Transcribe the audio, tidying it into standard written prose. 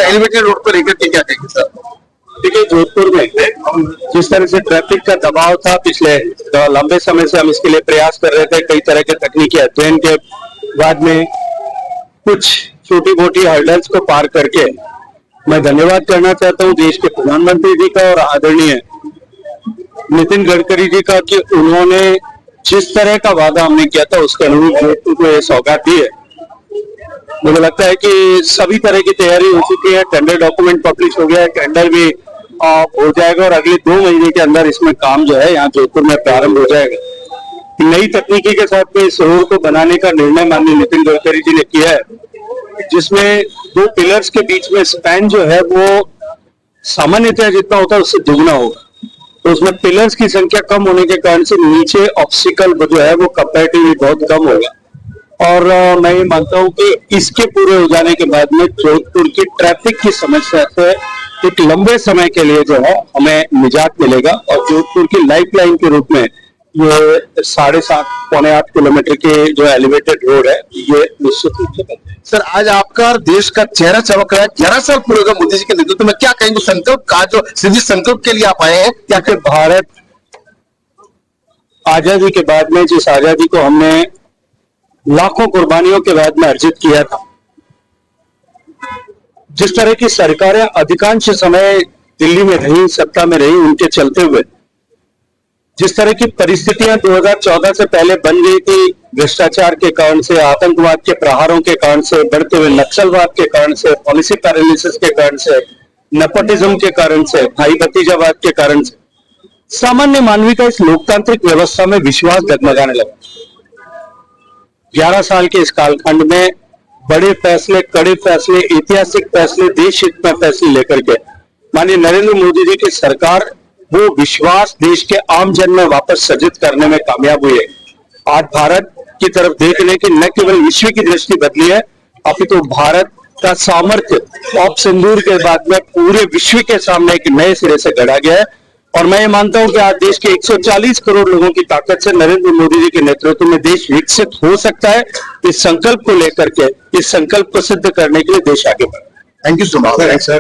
Elevated road को लेकर के क्या कहेंगे सर? देखिए, जोधपुर में जिस तरह से ट्रैफिक का दबाव था पिछले लंबे समय से हम इसके लिए प्रयास कर रहे थे, कई तरह के तकनीकी अध्ययन के बाद में कुछ छोटी मोटी हर्डल्स को पार करके मैं धन्यवाद करना चाहता हूं देश के प्रधानमंत्री जी का और आदरणीय नितिन गडकरी जी का कि उन्होंने जिस तरह का वादा हमने किया था उसके अनुरूप जोधपुर को ये सौगात दी है। मुझे लगता है कि सभी तरह की तैयारी हो चुकी है, टेंडर डॉक्यूमेंट पब्लिश हो गया है, टेंडर भी हो जाएगा और अगले 2 महीने के अंदर इसमें काम जो है यहाँ जोधपुर में प्रारंभ हो जाएगा। नई तकनीकी के साथ में इस रोड को बनाने का निर्णय माननीय नितिन गडकरी जी ने किया है, जिसमें 2 पिलर्स के बीच में स्पैन जो है वो सामान्यतः जितना होता है उससे दुगना होगा। तो उसमें पिलर्स की संख्या कम होने के कारण से नीचे ऑब्स्टिकल जो है वो कंपैरेटिवली बहुत कम होगा। और मैं ये मानता हूं कि इसके पूरे हो जाने के बाद में जोधपुर की ट्रैफिक की समस्या से एक लंबे समय के लिए जो है हमें निजात मिलेगा और जोधपुर की लाइफलाइन के रूप में ये 7.5 पौने 8 किलोमीटर के जो एलिवेटेड रोड है ये निश्चित रूप से बनते हैं। सर, आज आपका देश का चेहरा चमक रहा है, 11 साल पूरे होगा मोदी जी के नेतृत्व में, क्या कहेंगे संकल्प का जो सिर्फ संकल्प के लिए आप आए हैं? क्या कि भारत आजादी के बाद में जिस आजादी को हमने लाखों कुर्बानियों के बाद में अर्जित किया था, जिस तरह की सरकारें अधिकांश समय दिल्ली में रही, सत्ता में रही, उनके चलते हुए जिस तरह की परिस्थितियां 2014 से पहले बन गई थी, भ्रष्टाचार के कारण से, आतंकवाद के प्रहारों के कारण से, बढ़ते हुए नक्सलवाद के कारण से, पॉलिसी पैरालिसिस के कारण से, नेपोटिज्म के कारण से, भाई भतीजावाद के कारण से सामान्य मानवी का इस लोकतांत्रिक व्यवस्था में विश्वास डगमगाने लगा। 11 साल के इस कालखंड में बड़े फैसले, कड़े फैसले, ऐतिहासिक फैसले, देश हित में फैसले लेकर के माननीय नरेंद्र मोदी जी की सरकार वो विश्वास देश के आम जन में वापस सृजित करने में कामयाब हुई है। आज भारत की तरफ देखने की न केवल विश्व की दृष्टि बदली है, अपितु तो भारत का सामर्थ्य ऑप सिंदूर के बाद में पूरे विश्व के सामने एक नए सिरे से गढ़ा गया है। और मैं ये मानता हूं कि आज देश के 140 करोड़ लोगों की ताकत से नरेंद्र मोदी जी के नेतृत्व में देश विकसित हो सकता है। इस संकल्प को लेकर के, इस संकल्प को सिद्ध करने के लिए देश आगे बढ़ा। Thank you so much sir.